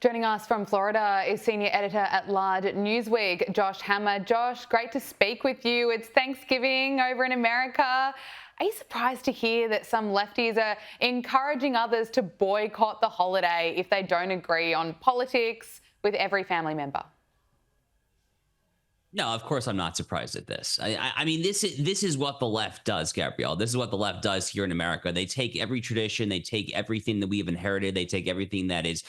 Joining us from Florida is senior editor at large at Newsweek, Josh Hammer. Josh, great to speak with you. It's Thanksgiving over in America. Are you surprised to hear that some lefties are encouraging others to boycott the holiday if they don't agree on politics with every family member? No, of course I'm not surprised at this. I mean, this is what the left does, Gabrielle. This is what the left does here in America. They take every tradition, they take everything that we have inherited, they take everything that is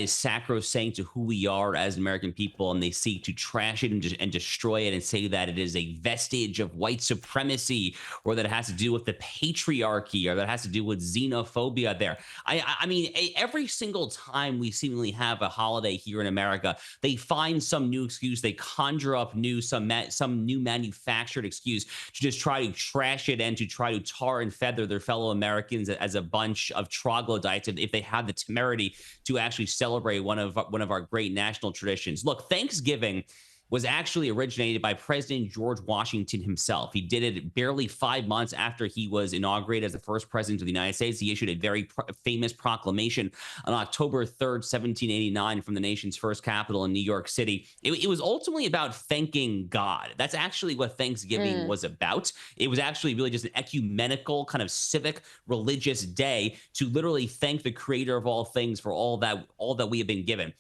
sacrosanct to who we are as American people, and they seek to trash it and destroy it and say that it is a vestige of white supremacy, or that it has to do with the patriarchy, or that it has to do with xenophobia. There, I mean, every single time we seemingly have a holiday here in America, they find some new excuse. They conjure up some new manufactured excuse to just try to trash it and to try to tar and feather their fellow Americans as a bunch of troglodytes if they have the temerity to actually celebrate one of our great national traditions. Look, Thanksgiving was actually originated by President George Washington himself. He did it barely 5 months after he was inaugurated as the first president of the United States. He issued a very famous proclamation on October 3rd, 1789, from the nation's first capital in New York City. It was ultimately about thanking God. That's actually what Thanksgiving was about. It was actually really just an ecumenical kind of civic religious day to literally thank the creator of all things for all that we have been given.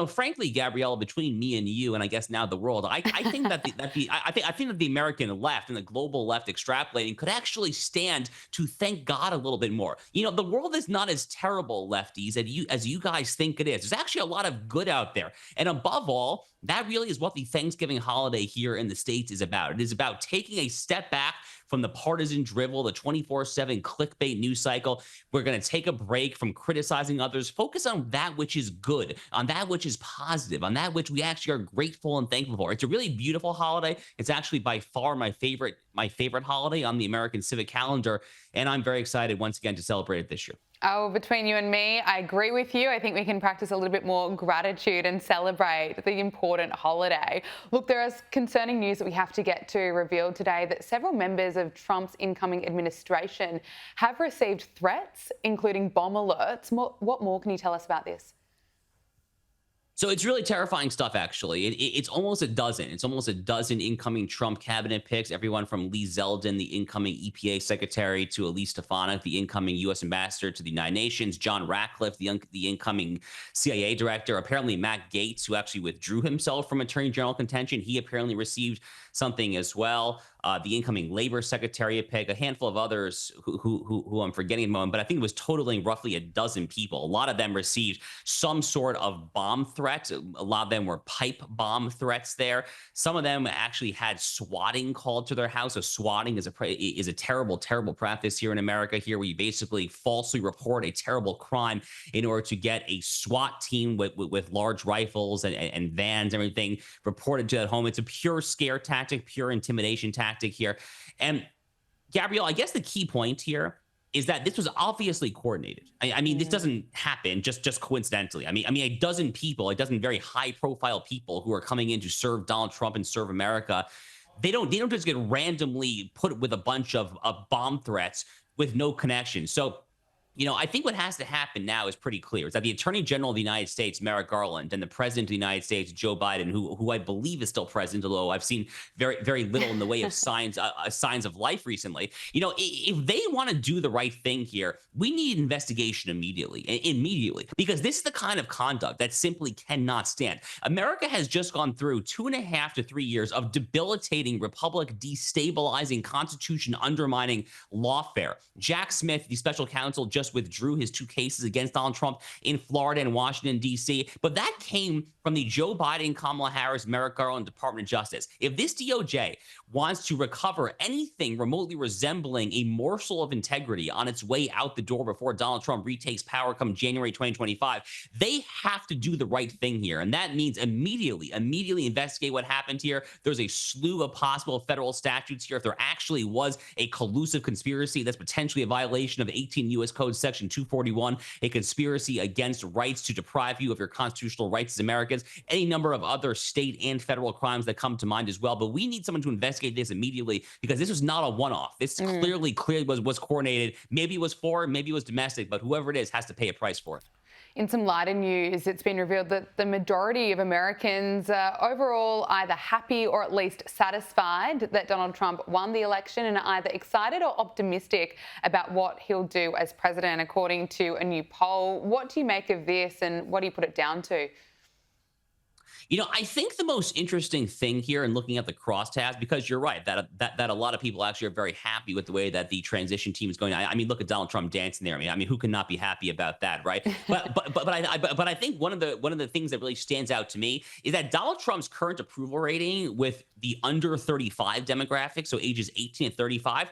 Frankly, Gabriella, between me and you, and I guess now the world, I think I think that the American left and the global left extrapolating could actually stand to thank God a little bit more. The world is not as terrible, lefties, as you guys think it is. There's actually a lot of good out there, and above all, that really is what the Thanksgiving holiday here in the States is about. It is about taking a step back from the partisan drivel, the 24/7 clickbait news cycle. We're going to take a break from criticizing others, focus on that which is good, on that which is positive, on that which we actually are grateful and thankful for. It's a really beautiful holiday. It's actually by far my favorite holiday on the American civic calendar, and I'm very excited once again to celebrate it this year. Oh, between you and me, I agree with you. I think we can practice a little bit more gratitude and celebrate the important holiday. Look, there is concerning news that we have to get to revealed today that several members of Trump's incoming administration have received threats, including bomb alerts. What more can you tell us about this? So it's really terrifying stuff, actually. It's almost a dozen. It's almost a dozen incoming Trump cabinet picks, everyone from Lee Zeldin, the incoming EPA secretary, to Elise Stefanik, the incoming U.S. ambassador to the United Nations, John Ratcliffe, the incoming CIA director, apparently Matt Gaetz, who actually withdrew himself from attorney general contention. He apparently received something as well. The incoming labor secretary pick, a handful of others who I'm forgetting at the moment, but I think it was totaling roughly a dozen people. A lot of them received some sort of bomb threat. A lot of them were pipe bomb threats there. Some of them actually had swatting called to their house. So swatting is a terrible, terrible practice here in America, here where you basically falsely report a terrible crime in order to get a SWAT team with large rifles and vans and everything reported to that home. It's a pure scare tactic, pure intimidation tactic here. And Gabrielle, I guess the key point here is that this was obviously coordinated. I mean, this doesn't happen just coincidentally. I mean, a dozen people, a dozen very high profile people who are coming in to serve Donald Trump and serve America. They don't just get randomly put with a bunch of bomb threats with no connection. So I think what has to happen now is pretty clear. It's that the Attorney General of the United States, Merrick Garland, and the President of the United States, Joe Biden, who I believe is still president, although I've seen very, very little in the way of signs of life recently. If they want to do the right thing here, we need investigation immediately, because this is the kind of conduct that simply cannot stand. America has just gone through 2.5 to 3 years of debilitating, republic destabilizing, constitution undermining lawfare. Jack Smith, the special counsel, just withdrew his two cases against Donald Trump in Florida and Washington, D.C. But that came from the Joe Biden, Kamala Harris, Merrick Garland Department of Justice. If this DOJ wants to recover anything remotely resembling a morsel of integrity on its way out the door before Donald Trump retakes power come January 2025, they have to do the right thing here. And that means immediately investigate what happened here. There's a slew of possible federal statutes here. If there actually was a collusive conspiracy that's potentially a violation of 18 U.S. Code Section 241, a conspiracy against rights to deprive you of your constitutional rights as Americans, any number of other state and federal crimes that come to mind as well. But we need someone to investigate this immediately, because this was not a one-off. This clearly was coordinated. Maybe it was foreign, maybe it was domestic, but whoever it is has to pay a price for it. In some lighter news, it's been revealed that the majority of Americans are overall either happy or at least satisfied that Donald Trump won the election and are either excited or optimistic about what he'll do as president, according to a new poll. What do you make of this and what do you put it down to? You know, I think the most interesting thing here in looking at the crosstabs, because you're right that a lot of people actually are very happy with the way that the transition team is going. I mean, look at Donald Trump dancing there. I mean, who can not be happy about that, right? But I think one of the things that really stands out to me is that Donald Trump's current approval rating with the under 35 demographic, so ages 18 and 35,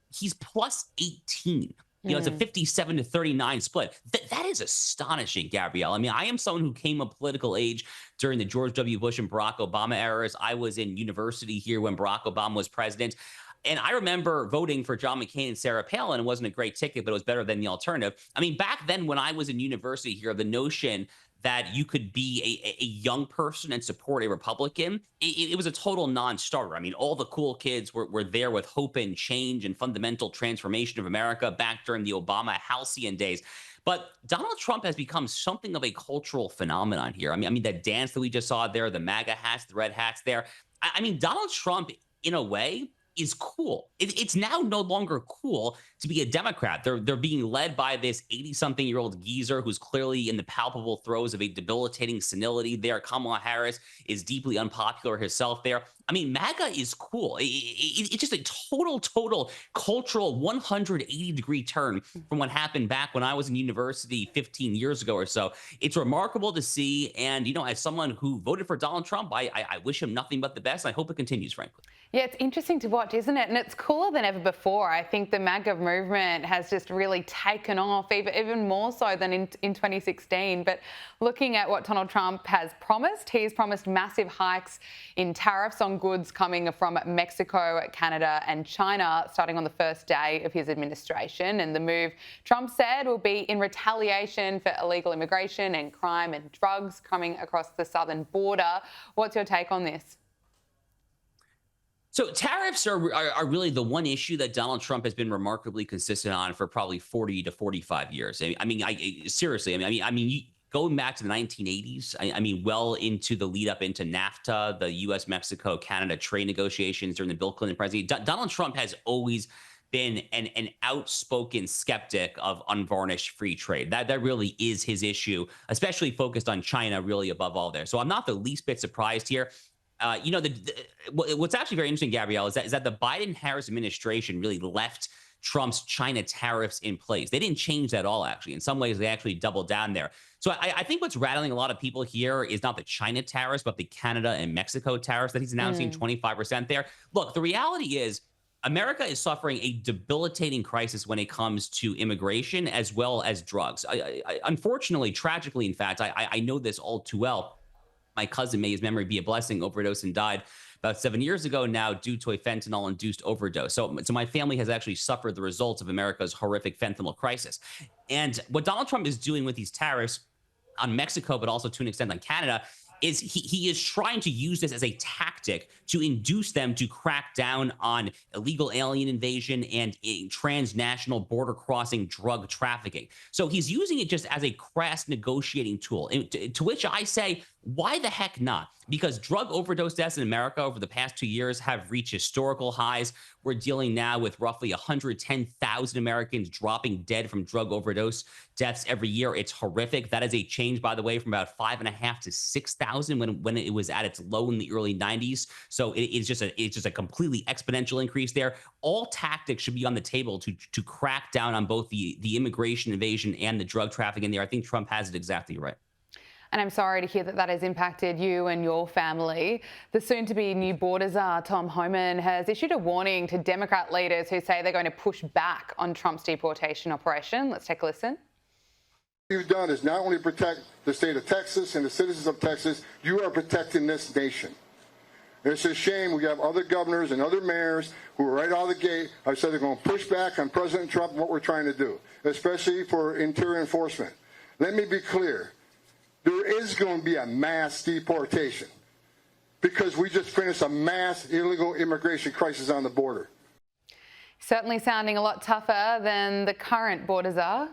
he's plus 18. You know, it's a 57 to 39 split. That is astonishing, Gabrielle. I mean, I am someone who came of political age during the George W. Bush and Barack Obama eras. I was in university here when Barack Obama was president. And I remember voting for John McCain and Sarah Palin. It wasn't a great ticket, but it was better than the alternative. I mean, back then when I was in university here, the notion that you could be a young person and support a Republican, it was a total non-starter. I mean, all the cool kids were there with hope and change and fundamental transformation of America back during the Obama halcyon days. But Donald Trump has become something of a cultural phenomenon here. I mean, that dance that we just saw there, the MAGA hats, the red hats there. I mean, Donald Trump, in a way, is cool. It's now no longer cool to be a Democrat. They're being led by this 80-something-year-old geezer who's clearly in the palpable throes of a debilitating senility there. Kamala Harris is deeply unpopular herself there. I mean, MAGA is cool. It's just a total cultural 180-degree turn from what happened back when I was in university 15 years ago or so. It's remarkable to see. And, you know, as someone who voted for Donald Trump, I wish him nothing but the best. I hope it continues, frankly. Yeah, it's interesting to watch, isn't it? And it's cooler than ever before. I think the MAGA movement has just really taken off, even more so than in 2016. But looking at what Donald Trump has promised, he's promised massive hikes in tariffs on goods coming from Mexico, Canada and China starting on the first day of his administration. And the move, Trump said, will be in retaliation for illegal immigration and crime and drugs coming across the southern border. What's your take on this? So tariffs are really the one issue that Donald Trump has been remarkably consistent on for probably 40 to 45 years. Seriously, going back to the 1980s, I mean, well into the lead up into NAFTA, the U.S., Mexico, Canada trade negotiations during the Bill Clinton presidency, Donald Trump has always been an outspoken skeptic of unvarnished free trade. That really is his issue, especially focused on China, really above all there. So I'm not the least bit surprised here. You know, what's actually very interesting, Gabrielle, is that the Biden-Harris administration really left Trump's China tariffs in place. They didn't change that at all, actually. In some ways, they actually doubled down there. So I think what's rattling a lot of people here is not the China tariffs, but the Canada and Mexico tariffs that he's announcing 25% there. Look, the reality is America is suffering a debilitating crisis when it comes to immigration as well as drugs. Unfortunately, tragically, in fact, I know this all too well. My cousin, may his memory be a blessing, overdosed and died about 7 years ago now due to a fentanyl-induced overdose. So my family has actually suffered the results of America's horrific fentanyl crisis. And what Donald Trump is doing with these tariffs on Mexico, but also to an extent on Canada, is he is trying to use this as a tactic to induce them to crack down on illegal alien invasion and transnational border crossing drug trafficking. So he's using it just as a crass negotiating tool, to which I say, why the heck not? Because drug overdose deaths in America over the past 2 years have reached historical highs. We're dealing now with roughly 110,000 Americans dropping dead from drug overdose deaths every year. It's horrific. That is a change, by the way, from about 5.5 to 6,000 when it was at its low in the early 90s. So it's just a completely exponential increase there. All tactics should be on the table to crack down on both the immigration invasion and the drug trafficking there. I think Trump has it exactly right. And I'm sorry to hear that that has impacted you and your family. The soon-to-be new border czar, Tom Homan, has issued a warning to Democrat leaders who say they're going to push back on Trump's deportation operation. Let's take a listen. What you've done is not only protect the state of Texas and the citizens of Texas, you are protecting this nation. It's a shame we have other governors and other mayors who are right out of the gate have said they're going to push back on President Trump and what we're trying to do, especially for interior enforcement. Let me be clear. There is going to be a mass deportation because we just finished a mass illegal immigration crisis on the border. Certainly sounding a lot tougher than the current border czar.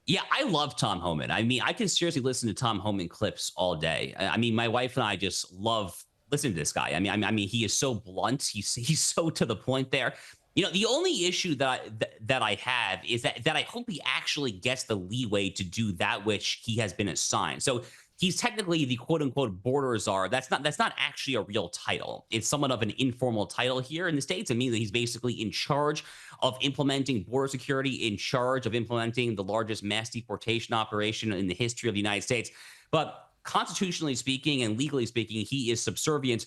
Yeah, I love Tom Homan. I mean, I can seriously listen to Tom Homan clips all day. I mean, my wife and I just love listening to this guy. I mean, he is so blunt. He's so to the point there. The only issue that I have is that I hope he actually gets the leeway to do that which he has been assigned. So he's technically the quote unquote border czar. That's not actually a real title. It's somewhat of an informal title here in the States. It means that he's basically in charge of implementing border security, in charge of implementing the largest mass deportation operation in the history of the United States. But constitutionally speaking and legally speaking, he is subservient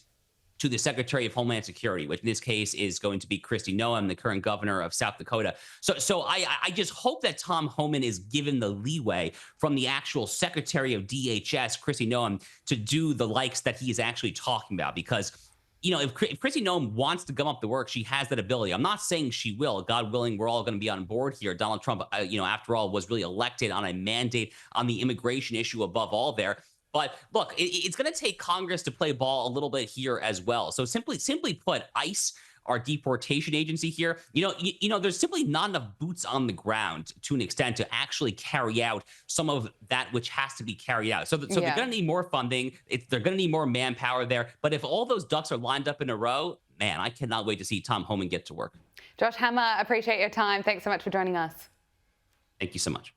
to the Secretary of Homeland Security, which in this case is going to be Kristi Noem, the current governor of South Dakota. So I just hope that Tom Homan is given the leeway from the actual Secretary of DHS, Kristi Noem, to do the likes that he is actually talking about. Because if Kristi Noem wants to gum up the work, she has that ability. I'm not saying she will. God willing, we're all going to be on board here. Donald Trump, after all, was really elected on a mandate on the immigration issue above all there. But look, it's going to take Congress to play ball a little bit here as well. So simply put, ICE, our deportation agency here, there's simply not enough boots on the ground to an extent to actually carry out some of that which has to be carried out. So they're going to need more funding. They're going to need more manpower there. But if all those ducks are lined up in a row, man, I cannot wait to see Tom Homan get to work. Josh Hammer, appreciate your time. Thanks so much for joining us. Thank you so much.